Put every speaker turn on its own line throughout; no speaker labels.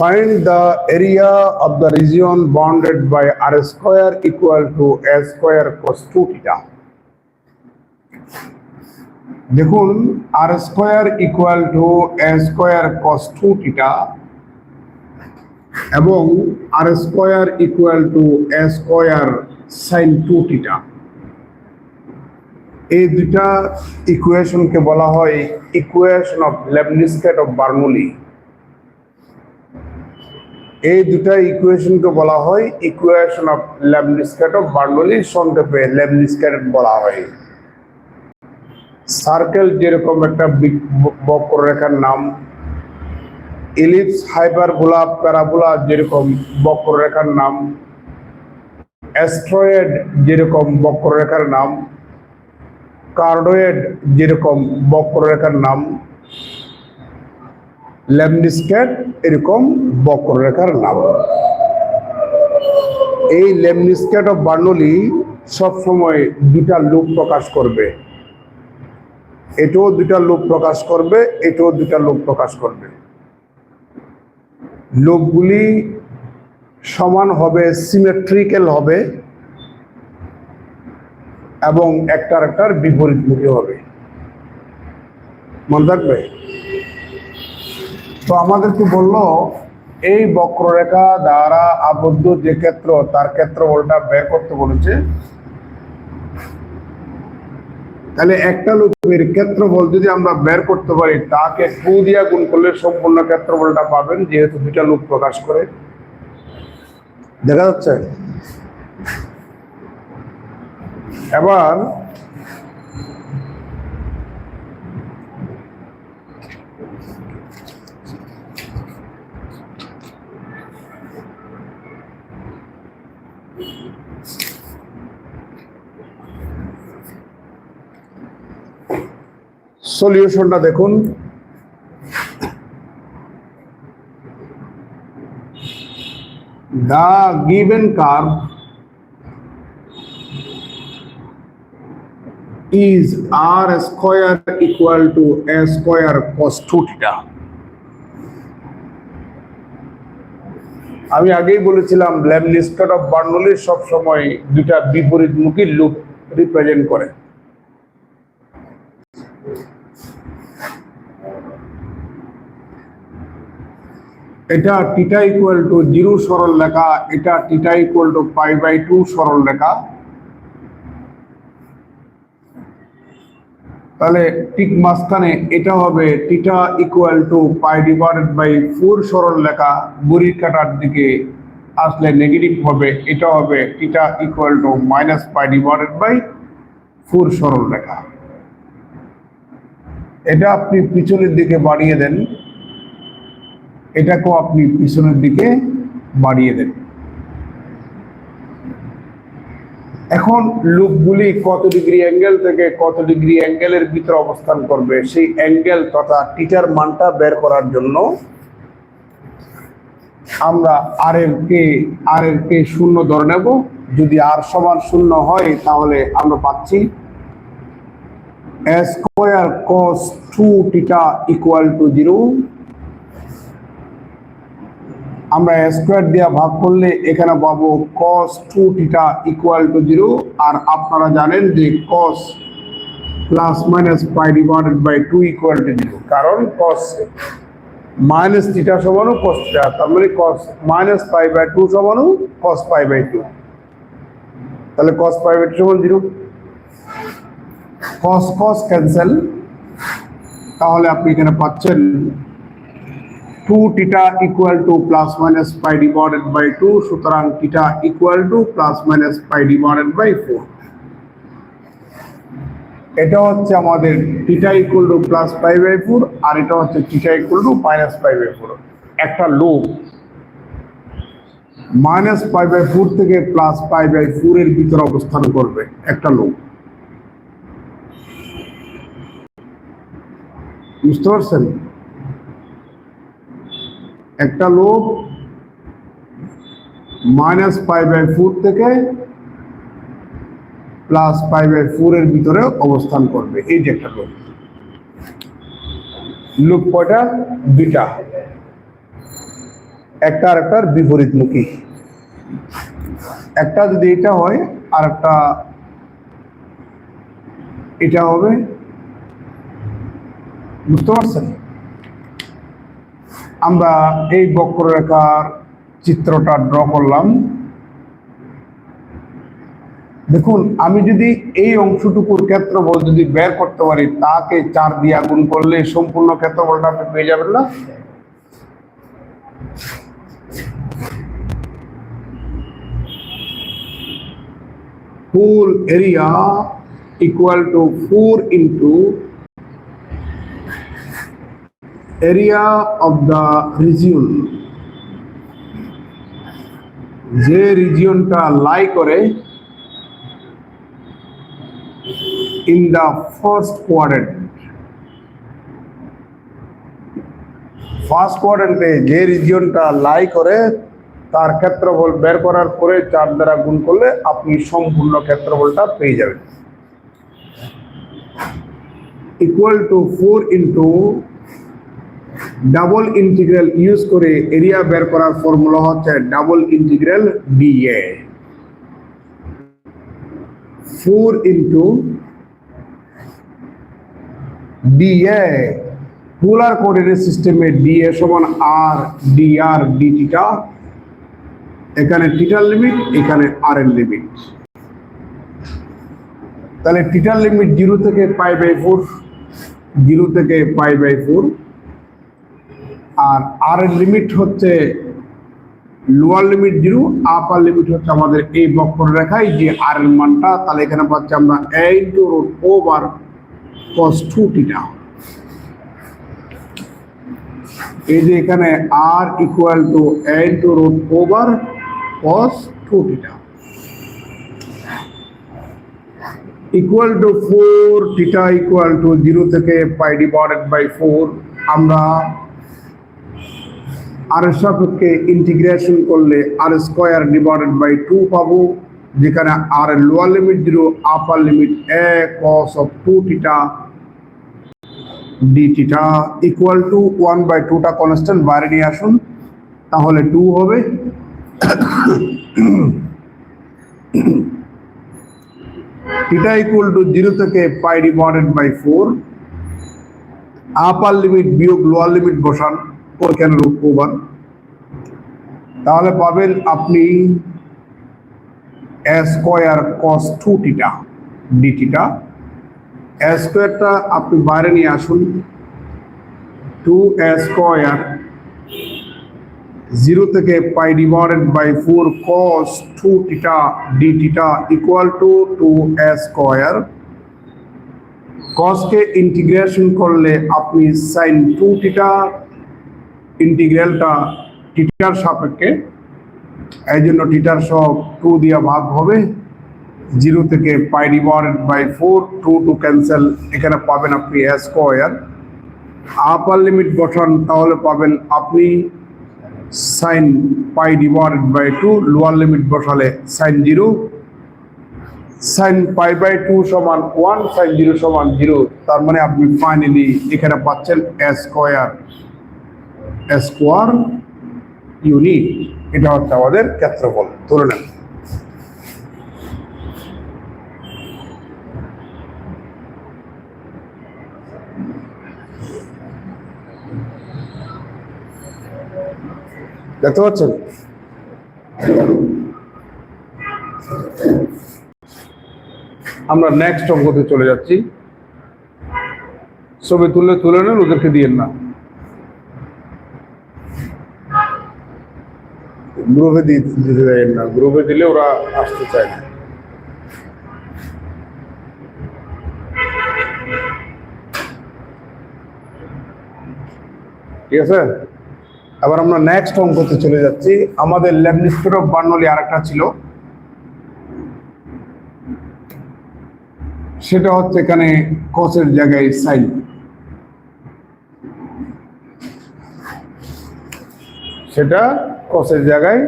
Find the area of the region bounded by r square equal to a square cos 2 theta. দেখুন r square equal to a square cos 2 theta এবং r square equal to a square sin 2 theta. এই দুটা ইকুয়েশনকে বলা হয় equation of লেবনিজকে of Bernoulli. এই দুটা ইকুয়েশনকে বলা হয় ইকুয়েশন অফ লেবনিজকে অফ বার্নৌলি, সংক্ষেপে লেবনিজকে বলা হয়। সার্কেল যেরকম একটা বক্ররেখার নাম, ইলিপস, হাইপারবোলা, প্যারাবোলা যেরকম বক্ররেখার নাম, অ্যাস্ট্রয়েড যেরকম বক্ররেখার নাম, কার্ডয়েড যেরকম বক্ররেখার নাম, লেবনিজস্কেট এরকম বক্ররেখার নাম। এই লেবনিজস্কেট অফ বার্নৌলি সবসময় দুটা লুপ প্রকাশ করবে, এটাও দুটা লুপ প্রকাশ করবে, এটাও দুটা লুপ প্রকাশ করবে। লুপগুলি সমান হবে, সিমেট্রিক্যাল হবে এবং একটার বিপরীতমুখী হবে। মনে থাকবে? তো আমাদেরকে বললো এই বক্ররেখা দ্বারা আবদ্ধ যে ক্ষেত্র, তার ক্ষেত্রফলটা বের করতে বলেছে। তাহলে একটা লুপের ক্ষেত্রফল যদি আমরা বের করতে পারি, তাকে 2 দিয়ে গুণ করলে সম্পূর্ণ ক্ষেত্রফলটা পাবেন, যেহেতু দুটা লুপ প্রকাশ করে। দেখা যাচ্ছে? এবার সলিউশনটা দেখুন। The given curve is r square equal to a square cos 2 theta. আমি আগেই বলেছিলাম লেবনিজস্কেট অফ বার্নৌলি সব সময় দুটা বিপরীতমুখী লুপ রিপ্রেজেন্ট করে। এটা থিটা ইকুয়াল টু 0 সরল রেখা, এটা থিটা ইকুয়াল টু π/2 সরল রেখা। তাহলে ঠিক মাঝখানে এটা হবে থিটা ইকুয়াল টু π/4 সরল রেখা, বুড়ির কাটার দিকে আসলে নেগেটিভ হবে, এটা হবে থিটা ইকুয়াল টু -π/4 সরল রেখা। এটা আপনি পিছনের দিকে বাড়িয়ে দেন, এটাকেও আপনি পিছনের দিকে বাড়িয়ে দেন। এখন লুপগুলি কত ডিগ্রি অ্যাঙ্গেল থেকে কত ডিগ্রি অ্যাঙ্গেলের ভিতরে অবস্থান করবে, সেই অ্যাঙ্গেল তথা থিটার মানটা বের করার জন্য আমরা আর এর কে 0 ধরে নেব। যদি r সমান 0 হয় তাহলে আমরা পাচ্ছি a square cos 2 theta equal to 0। আমরা স্কয়ার দিয়ে ভাগ করলে এখানে পাবো cos 2 theta equal to 0। আর আপনারা জানেন যে cos ±π/2 equal to 0, কারণ cos মাইনাস থিটা সমানু cos theta, তার মানে cos -π/2 সমানু cos π/2। তাহলে cos π/2 সমান 0, cos ক্যান্সেল। তাহলে আপনি এখানে পাচ্ছেন 2 theta equal to ±π/2, সুতরাং theta equal to ±π/4। এটা হচ্ছে আমাদের theta equal to +π/4 আর এটা হচ্ছে theta equal to -π/4। একটা লুপ -π/4 থেকে +π/4 এর ভিতরে অবস্থান করবে, একটা লুপ। বুঝতে পারছেন? একটা লুপ -π/4 থেকে +π/4 এর ভিতরে অবস্থান করবে। এই যে একটা লুপ, লুপ কয়টা? দুইটা। একটা আর একটার বিপরীতমুখী। একটা যদি এটা হয় আর একটা এটা হবে, বুঝতে পারছেন? আমরা এই বক্ররেখার চিত্রটা ড্র করলাম। দেখুন, আমি যদি এই অংশটুকুর ক্ষেত্রফল যদি বের করতে পারি, তাকে 4 দিয়ে গুণ করলে সম্পূর্ণ ক্ষেত্রফলটা আপনি পেয়ে যাবেন না? Full area equal to 4 into area of the region. যে রিজিয়নটা লাই করে in the first quadrant, first কোয়াড্রেন্টে যে রিজিয়নটা লাই করে তার ক্ষেত্রফল বের করার পরে 4 দ্বারা গুণ করলে আপনি সম্পূর্ণ ক্ষেত্রফলটা পেয়ে যাবেন। Equal to 4 into double integral use করে এরিয়া বের করার ফর্মুলা হচ্ছে double integral DA. 4 into DA, polar coordinate সিস্টেমে ডিএ সমান আর ডিআর ডি থিটা। এখানে থিটার লিমিট, এখানে আর এর লিমিট। তাহলে থিটার লিমিট 0 থেকে π/4, 0 থেকে π/4, আর আর এর লিমিট হচ্ছে লোয়ার লিমিট 0, আপার লিমিট হচ্ছে আমাদের এই বক্ররেখায় যে আর এর মানটা। তাহলে এখানে পাচ্ছি আমরা a × cos 2 থিটা। এই যে এখানে r equal to a × cos 2 theta equal to 4 theta equal to 0 থেকে π/4। আমরা আর এর সাপেক্ষে ইন্টিগ্রেশন করলে r² / 2 পাবো, যেখানে আর এর lower limit 0, upper limit a cos of 2 theta d theta equal two 1/2 টা কনস্ট্যান্ট বাইরে নিয়ে আসুন, তাহলে 2 হবে। থিটা ইকুয়াল টু 0 থেকে π/4, আপার লিমিট বিয়োগ লোয়ার লিমিট বসান, ওইখানে √ওভার। তাহলে পাবেন আপনি a² cos 2 theta d theta. a²টা আপনি বাইরে নিয়ে আসুন, 2a² 0 থেকে π/4 cos 2 theta d theta equal to 2a²। কসকে ইন্টিগ্রেশন করলে আপনি sin 2 থিটা, ইন্টিগ্রালটা থিটার সাপেক্ষে, এই জন্য থিটার সব 2 দিয়ে ভাগ হবে। 0 থেকে π/4, 2 ক্যান্সেল, এখানে পাবেন আপনি a²। আপার লিমিট বসান, তাহলে পাবেন আপনি sin π/2, লোয়ার লিমিট বসালে sin 0। sin π/2 সমান 1, sin 0 সমান 0। তার মানে আপনি ফাইনালি এখানে পাচ্ছেন a² ইউনিট। এটা হচ্ছে আমাদের ক্ষেত্রফল। ধরে নেন দেখতে পাচ্ছেন? আমরা নেক্সট অঙ্কতে চলে যাচ্ছি। ছবি তুলে নেন, ওদেরকে দিয়েন না, গ্রুপে দিতে দেন না, গ্রুপে দিলে ওরা আসতে চায় না। ঠিক আছে, আবার আমরা নেক্সট অঙ্কতে চলে যাচ্ছি। আমাদের লেবনিজ অফ বার্নৌলি আরেকটা ছিল, সেটা হচ্ছে এখানে কসের জায়গায় সাইন। সেটা কসের জায়গায়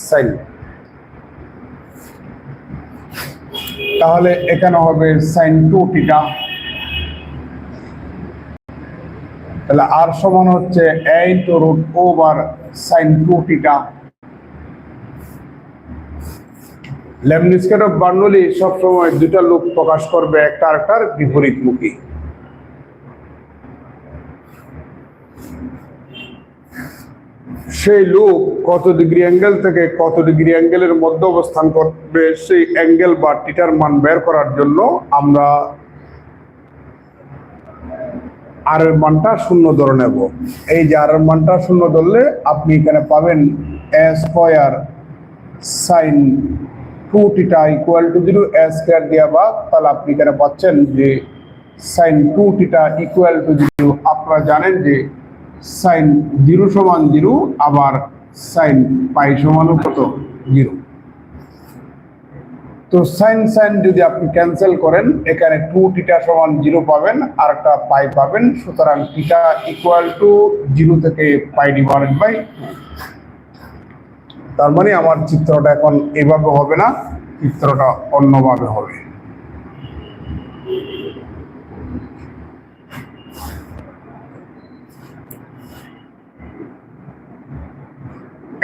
সাইন। তাহলে এখানে হবে sin 2 থিটা তাহলে আর সমান হচ্ছে a into root over sine 2 theta. লেবনিজ-কাটফ বার্নৌলি সবসময় দুটা লুপ প্রকাশ করবে, একটা আরেকটার বিপরীতমুখী। সেই লুপ কত ডিগ্রি অ্যাঙ্গেল থেকে কত ডিগ্রি অ্যাঙ্গেলের মধ্যে অবস্থান করবে, সেই অ্যাঙ্গেল বা থিটার মান বের করার জন্য আমরা আর এর মানটা শূন্য ধরে নেব। এই যে আর এর মানটা শূন্য ধরলে আপনি এখানে পাবেন a square sine 2 theta equal to 0, a square দিয়া ভাগ, তাহলে আপনি এখানে পাচ্ছেন যে সাইন 2 থিটা ইকুয়াল টু 0। আপনারা জানেন যে সাইন 0 সমান 0, আবার সাইন পাই সমান কত 0। তো সাইন সাইন যদি আপনি ক্যান্সেল করেন, এখানে 2 থিটা সমান 0 পাবেন, আর একটা পাই পাবেন। সুতরাং থিটা ইকুয়াল টু 0 থেকে পাই ডিভাইডেড বাই 2। তার মানে আমার চিত্রটা এখন এভাবে হবে না, চিত্রটা অন্যভাবে হবে।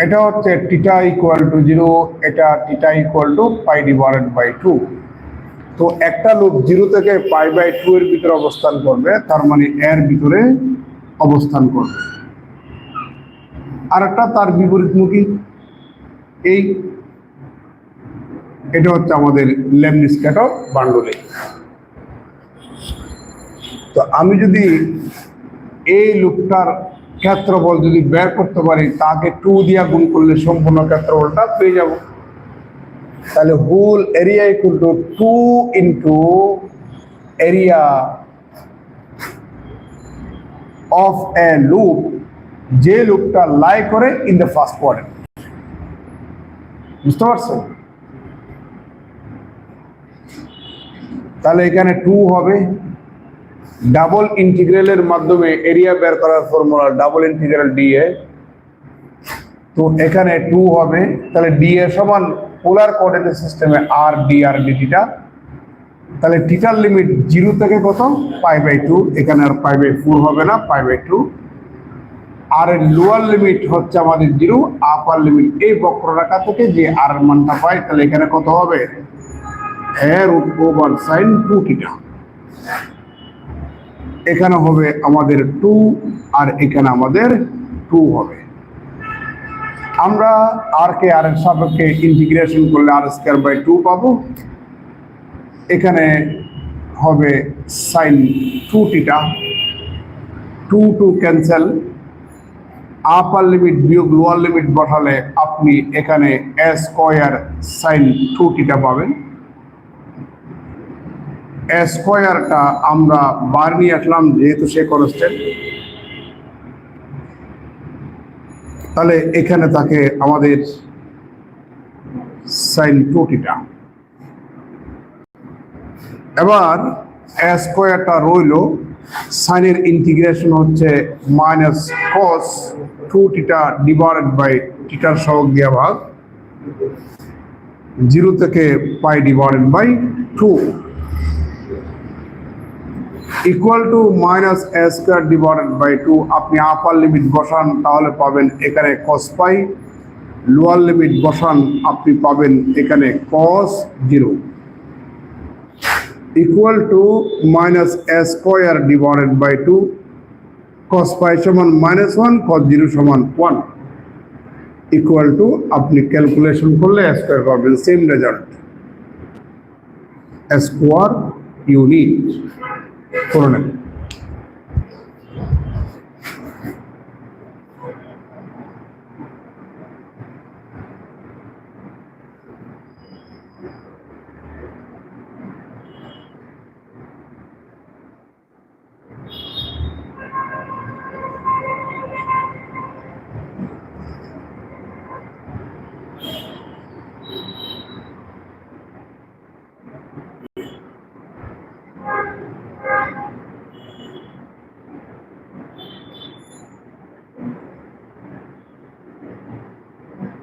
এটা হচ্ছে থিটা ইকুয়াল টু 0, এটা theta equal to pi divided by 2। তো একটা লুপ 0 থেকে পাই বাই 2 এর ভিতরে অবস্থান করবে, তার মানে এর ভিতরে অবস্থান করবে। আর একটা তার বিপরীতমুখী। এটা হচ্ছে আমাদের লেবনিজ-কাটফ বার্নৌলি। তো আমি যদি এই লুপটার ক্ষেত্রফল যদি বের করতে পারি, তাকে 2 দিয়া গুণ করলে সম্পূর্ণ ক্ষেত্রফলটা পেয়ে যাব। তাহলে whole area equal to 2 into area of a loop, যে লুপটা লাই করে ইন দ্য ফার্স্ট কোয়াড্রেন্ট। বুঝতে পারছেন? তাহলে এখানে 2 হবে। ডাবল ইন্টিগ্রালের মাধ্যমে এরিয়া বের করার ফর্মুলা ডাবল ইন্টিগ্রাল ডিএ। তো এখানে 2 হবে, তাহলে ডিএ সমান পোলার কোঅর্ডিনেট সিস্টেমে আর ডি আর ডি থিটা। তাহলে থিটার লিমিট 0 থেকে কত পাই বাই 2, এখানে আর পাই বাই 4 হবে না, পাই বাই 2। আর এর লোয়ার লিমিট হচ্ছে আমাদের 0, আপার লিমিট এই বক্ররেখা থেকে যে আর এর মানটা পাই, তাহলে এখানে কত হবে a root over sine 2 theta. এখানে হবে আমাদের 2, আর এখানে আমাদের 2 হবে। আমরা আর কে আর এর সাপেক্ষে ইন্টিগ্রেশন করলে আর স্কয়ার বাই 2 পাবো। এখানে হবে sine 2 theta, 2 cancel, upper limit বিয়োগ লোয়ার লিমিট বসালে আপনি এখানে a স্কয়ার সাইন 2 থিটা পাবেন। a স্কয়ারটা আমরা বার নিয়ে আসলাম যেহেতু সে কনস্ট্যান্ট। তাহলে এখানে থাকে আমাদের সাইন 2 থিটা। এবার a স্কয়ারটা রইল, সাইনের ইন্টিগ্রেশন হচ্ছে minus cos 2 theta divided by থিটার সহগ দিয়া ভাগ 0 থেকে pi divided by 2 equal to minus a square divided by 2। আপনি আপার লিমিট বসান, তাহলে পাবেন এখানে cos পাই, লোয়ার লিমিট বসান আপনি পাবেন এখানে cos 0 equal to minus a square divided by 2, cos pi সমান -1, cos 0 সমান 1 ইকুয়াল টু, আপনি ক্যালকুলেশন করলে a স্কয়ার পাবেন, same result. a square unit করে নেন।